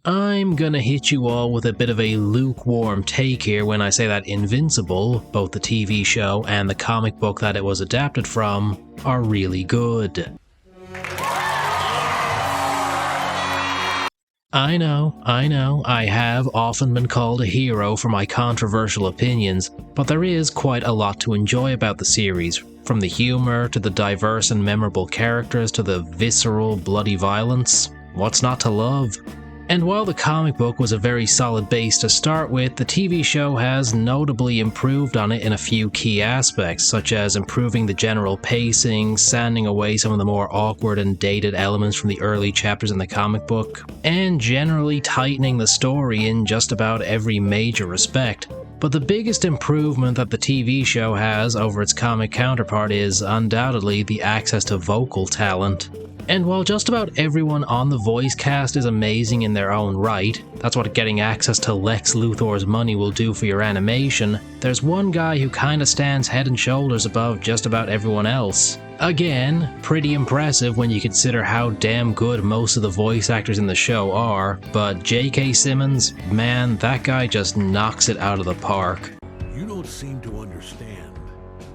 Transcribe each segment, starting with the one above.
I'm gonna hit you all with a bit of a lukewarm take here when I say that Invincible, both the TV show and the comic book that it was adapted from, are really good. I know, I have often been called a hero for my controversial opinions, but there is quite a lot to enjoy about the series, from the humor to the diverse and memorable characters to the visceral, bloody violence. What's not to love? And while the comic book was a very solid base to start with, the TV show has notably improved on it in a few key aspects, such as improving the general pacing, sanding away some of the more awkward and dated elements from the early chapters in the comic book, and generally tightening the story in just about every major respect. But the biggest improvement that the TV show has over its comic counterpart is undoubtedly the access to vocal talent. And while just about everyone on the voice cast is amazing in their own right, that's what getting access to Lex Luthor's money will do for your animation, there's one guy who kinda stands head and shoulders above just about everyone else. Again, pretty impressive when you consider how damn good most of the voice actors in the show are, but J.K. Simmons, man, that guy just knocks it out of the park. You don't seem to understand.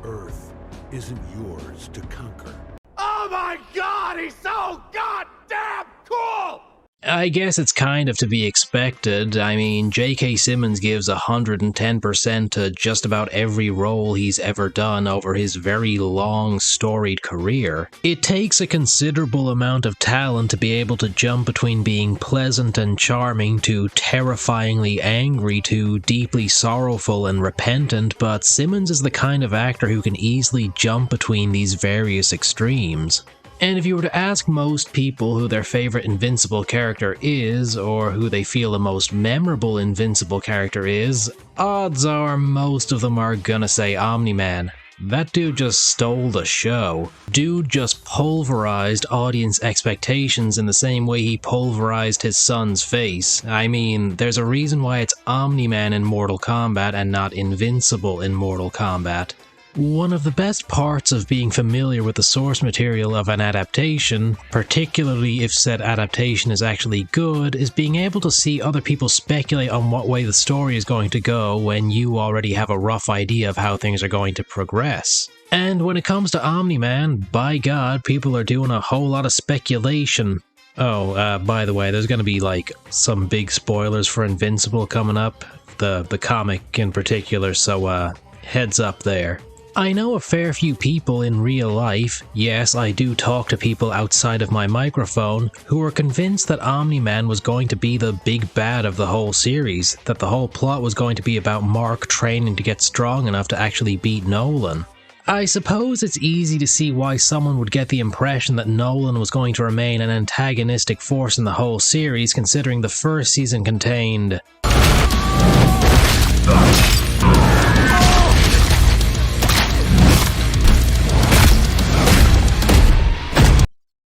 Earth isn't yours to conquer. Oh my god, he's so goddamn cool! I guess it's kind of to be expected. I mean, J.K. Simmons gives 110% to just about every role he's ever done over his very long, storied career. It takes a considerable amount of talent to be able to jump between being pleasant and charming to terrifyingly angry to deeply sorrowful and repentant, but Simmons is the kind of actor who can easily jump between these various extremes. And if you were to ask most people who their favorite Invincible character is, or who they feel the most memorable Invincible character is, odds are most of them are gonna say Omni-Man. That dude just stole the show. Dude just pulverized audience expectations in the same way he pulverized his son's face. I mean, there's a reason why it's Omni-Man in Mortal Kombat and not Invincible in Mortal Kombat. One of the best parts of being familiar with the source material of an adaptation, particularly if said adaptation is actually good, is being able to see other people speculate on what way the story is going to go when you already have a rough idea of how things are going to progress. And when it comes to Omni-Man, by God, people are doing a whole lot of speculation. Oh, by the way, there's gonna be like some big spoilers for Invincible coming up, the comic in particular, so heads up there. I know a fair few people in real life, yes, I do talk to people outside of my microphone, who are convinced that Omni-Man was going to be the big bad of the whole series, that the whole plot was going to be about Mark training to get strong enough to actually beat Nolan. I suppose it's easy to see why someone would get the impression that Nolan was going to remain an antagonistic force in the whole series, considering the first season contained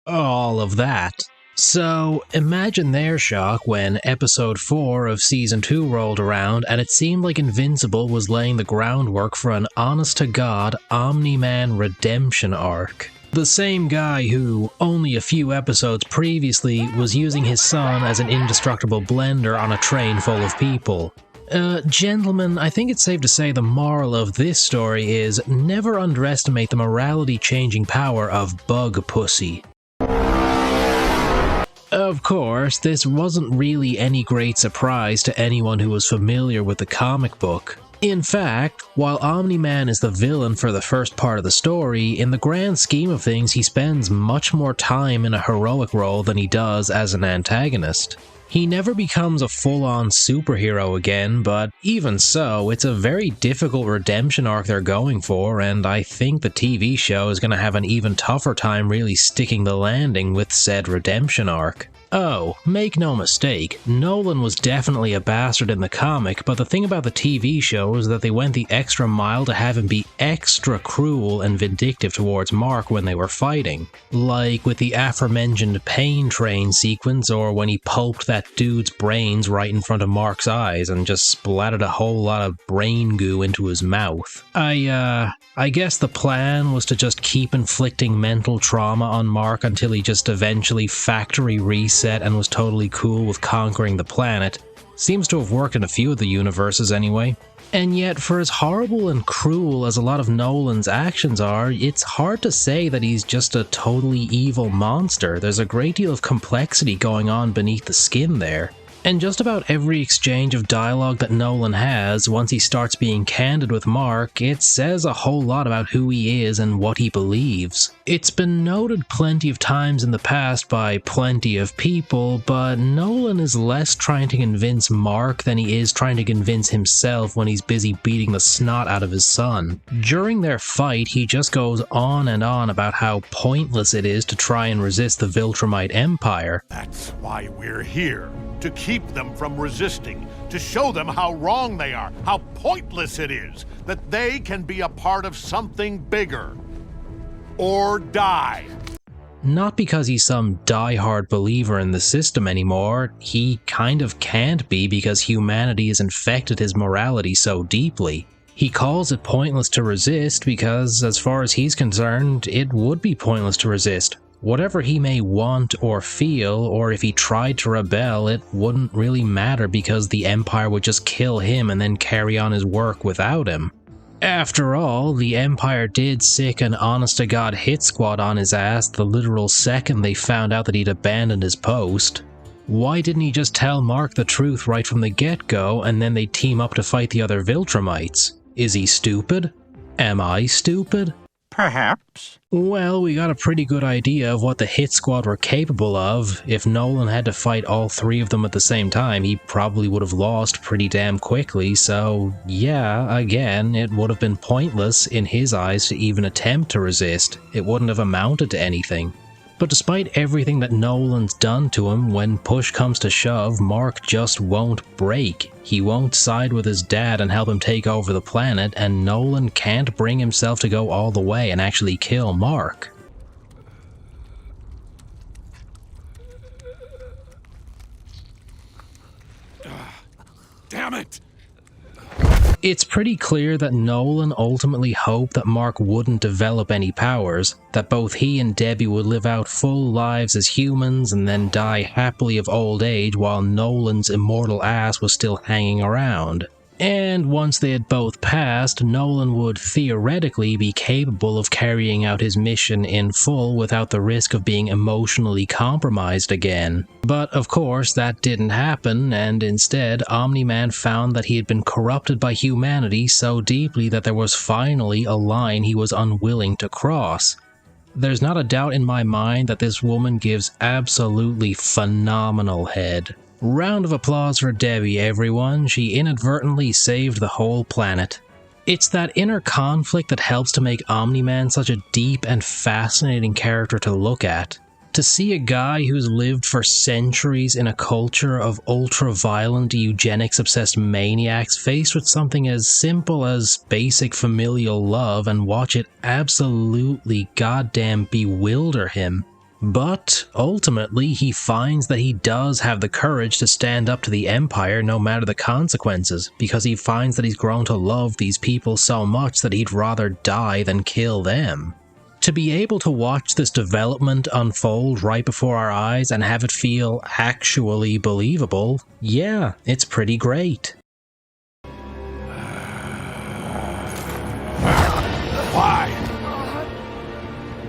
all of that. So imagine their shock when episode 4 of season 2 rolled around and it seemed like Invincible was laying the groundwork for an honest-to-God Omni-Man redemption arc. The same guy who, only a few episodes previously, was using his son as an indestructible blender on a train full of people. Gentlemen, I think it's safe to say the moral of this story is never underestimate the morality-changing power of bug pussy. Of course, this wasn't really any great surprise to anyone who was familiar with the comic book. In fact, while Omni-Man is the villain for the first part of the story, in the grand scheme of things he spends much more time in a heroic role than he does as an antagonist. He never becomes a full-on superhero again, but even so, it's a very difficult redemption arc they're going for, and I think the TV show is going to have an even tougher time really sticking the landing with said redemption arc. Oh, make no mistake, Nolan was definitely a bastard in the comic, but the thing about the TV show is that they went the extra mile to have him be extra cruel and vindictive towards Mark when they were fighting. Like with the aforementioned pain train sequence, or when he pulped that dude's brains right in front of Mark's eyes and just splattered a whole lot of brain goo into his mouth. I guess the plan was to just keep inflicting mental trauma on Mark until he just eventually factory reset set and was totally cool with conquering the planet. Seems to have worked in a few of the universes anyway. And yet, for as horrible and cruel as a lot of Nolan's actions are, it's hard to say that he's just a totally evil monster. There's a great deal of complexity going on beneath the skin there. And just about every exchange of dialogue that Nolan has, once he starts being candid with Mark, it says a whole lot about who he is and what he believes. It's been noted plenty of times in the past by plenty of people, but Nolan is less trying to convince Mark than he is trying to convince himself when he's busy beating the snot out of his son. During their fight, he just goes on and on about how pointless it is to try and resist the Viltrumite Empire. That's why we're here. To keep them from resisting, to show them how wrong they are, how pointless it is, that they can be a part of something bigger. Or die. Not because he's some die-hard believer in the system anymore, he kind of can't be because humanity has infected his morality so deeply. He calls it pointless to resist because, as far as he's concerned, it would be pointless to resist. Whatever he may want or feel, or if he tried to rebel, it wouldn't really matter because the Empire would just kill him and then carry on his work without him. After all, the Empire did sick an honest-to-God hit squad on his ass the literal second they found out that he'd abandoned his post. Why didn't he just tell Mark the truth right from the get-go and then they'd team up to fight the other Viltrumites? Is he stupid? Am I stupid? Perhaps. Well, we got a pretty good idea of what the hit squad were capable of. If Nolan had to fight all three of them at the same time, he probably would have lost pretty damn quickly, so yeah, again, it would have been pointless in his eyes to even attempt to resist. It wouldn't have amounted to anything. But despite everything that Nolan's done to him, when push comes to shove, Mark just won't break. He won't side with his dad and help him take over the planet, and Nolan can't bring himself to go all the way and actually kill Mark. Damn it! It's pretty clear that Nolan ultimately hoped that Mark wouldn't develop any powers, that both he and Debbie would live out full lives as humans and then die happily of old age while Nolan's immortal ass was still hanging around. And once they had both passed, Nolan would theoretically be capable of carrying out his mission in full without the risk of being emotionally compromised again. But of course that didn't happen, and instead Omni-Man found that he had been corrupted by humanity so deeply that there was finally a line he was unwilling to cross. There's not a doubt in my mind that this woman gives absolutely phenomenal head. Round of applause for Debbie, everyone. She inadvertently saved the whole planet. It's that inner conflict that helps to make Omni-Man such a deep and fascinating character to look at. To see a guy who's lived for centuries in a culture of ultra-violent, eugenics-obsessed maniacs faced with something as simple as basic familial love and watch it absolutely goddamn bewilder him. But ultimately, he finds that he does have the courage to stand up to the Empire no matter the consequences, because he finds that he's grown to love these people so much that he'd rather die than kill them. To be able to watch this development unfold right before our eyes and have it feel actually believable, yeah, it's pretty great. Why?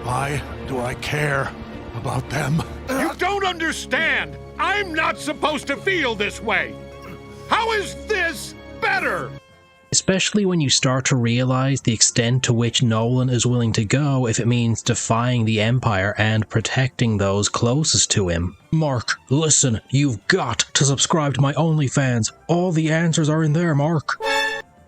Why do I care about them? You don't understand! I'm not supposed to feel this way! How is this better? Especially when you start to realize the extent to which Nolan is willing to go if it means defying the Empire and protecting those closest to him. Mark, listen, you've got to subscribe to my OnlyFans. All the answers are in there, Mark.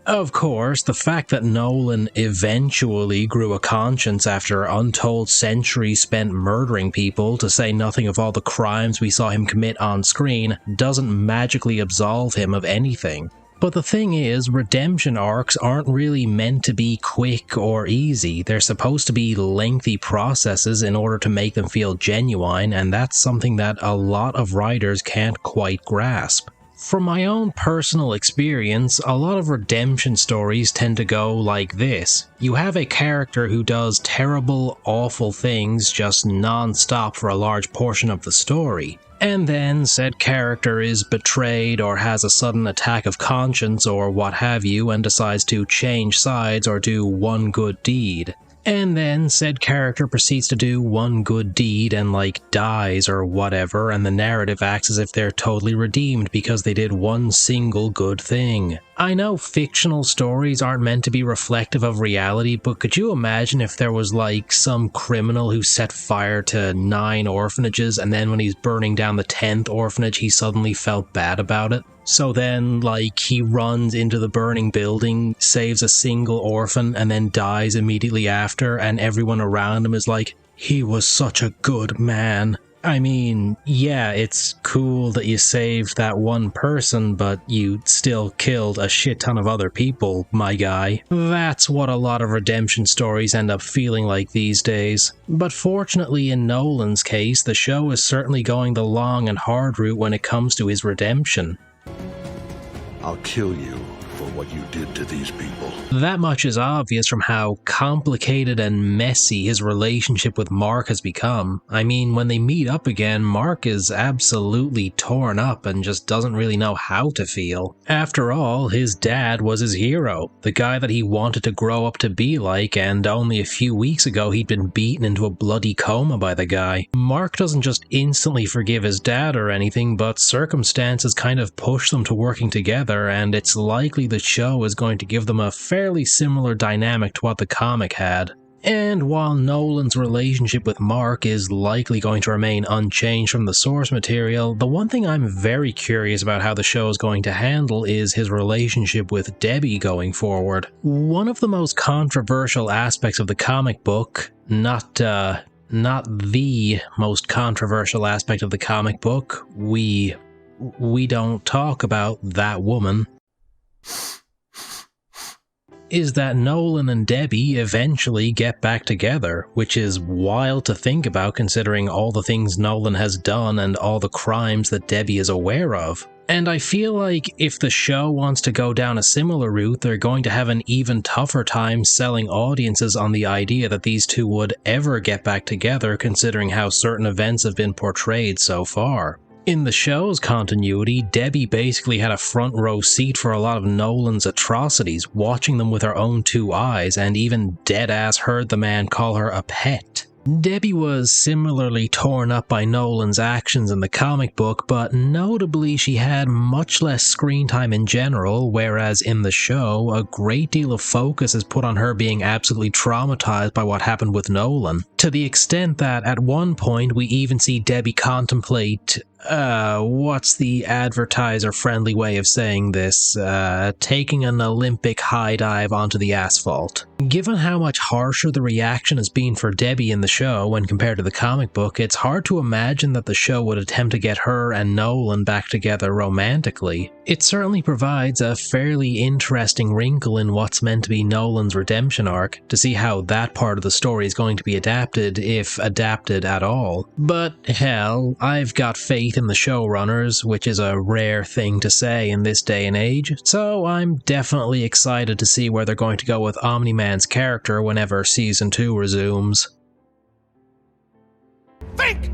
Of course, the fact that Nolan eventually grew a conscience after untold centuries spent murdering people, to say nothing of all the crimes we saw him commit on screen, doesn't magically absolve him of anything. But the thing is, redemption arcs aren't really meant to be quick or easy. They're supposed to be lengthy processes in order to make them feel genuine, and that's something that a lot of writers can't quite grasp. From my own personal experience, a lot of redemption stories tend to go like this. You have a character who does terrible, awful things just non-stop for a large portion of the story. And then said character is betrayed or has a sudden attack of conscience or what have you and decides to change sides or do one good deed. And then said character proceeds to do one good deed and dies or whatever, and the narrative acts as if they're totally redeemed because they did one single good thing. I know fictional stories aren't meant to be reflective of reality, but could you imagine if there was some criminal who set fire to 9 orphanages and then when he's burning down the 10th orphanage he suddenly felt bad about it? So then, he runs into the burning building, saves a single orphan, and then dies immediately after, and everyone around him is like, he was such a good man. I mean, yeah, it's cool that you saved that one person, but you still killed a shit ton of other people, my guy. That's what a lot of redemption stories end up feeling like these days. But fortunately in Nolan's case, the show is certainly going the long and hard route when it comes to his redemption. I'll kill you for what you did to these people. That much is obvious from how complicated and messy his relationship with Mark has become. I mean, when they meet up again, Mark is absolutely torn up and just doesn't really know how to feel. After all, his dad was his hero, the guy that he wanted to grow up to be like, and only a few weeks ago he'd been beaten into a bloody coma by the guy. Mark doesn't just instantly forgive his dad or anything, but circumstances kind of push them to working together, and it's likely the show is going to give them a fairly similar dynamic to what the comic had. And while Nolan's relationship with Mark is likely going to remain unchanged from the source material, the one thing I'm very curious about how the show is going to handle is his relationship with Debbie going forward. One of the most controversial aspects of the comic book, not the most controversial aspect of the comic book, we don't talk about that woman, is that Nolan and Debbie eventually get back together, which is wild to think about considering all the things Nolan has done and all the crimes that Debbie is aware of. And I feel like if the show wants to go down a similar route, they're going to have an even tougher time selling audiences on the idea that these two would ever get back together considering how certain events have been portrayed so far. In the show's continuity, Debbie basically had a front row seat for a lot of Nolan's atrocities, watching them with her own 2 eyes, and even deadass heard the man call her a pet. Debbie was similarly torn up by Nolan's actions in the comic book, but notably she had much less screen time in general, whereas in the show, a great deal of focus is put on her being absolutely traumatized by what happened with Nolan, to the extent that at one point we even see Debbie contemplate what's the advertiser-friendly way of saying this? Taking an Olympic high dive onto the asphalt. Given how much harsher the reaction has been for Debbie in the show when compared to the comic book, it's hard to imagine that the show would attempt to get her and Nolan back together romantically. It certainly provides a fairly interesting wrinkle in what's meant to be Nolan's redemption arc, to see how that part of the story is going to be adapted, if adapted at all. But hell, I've got faith in the showrunners, which is a rare thing to say in this day and age, so I'm definitely excited to see where they're going to go with Omni-Man's character whenever Season 2 resumes. Think!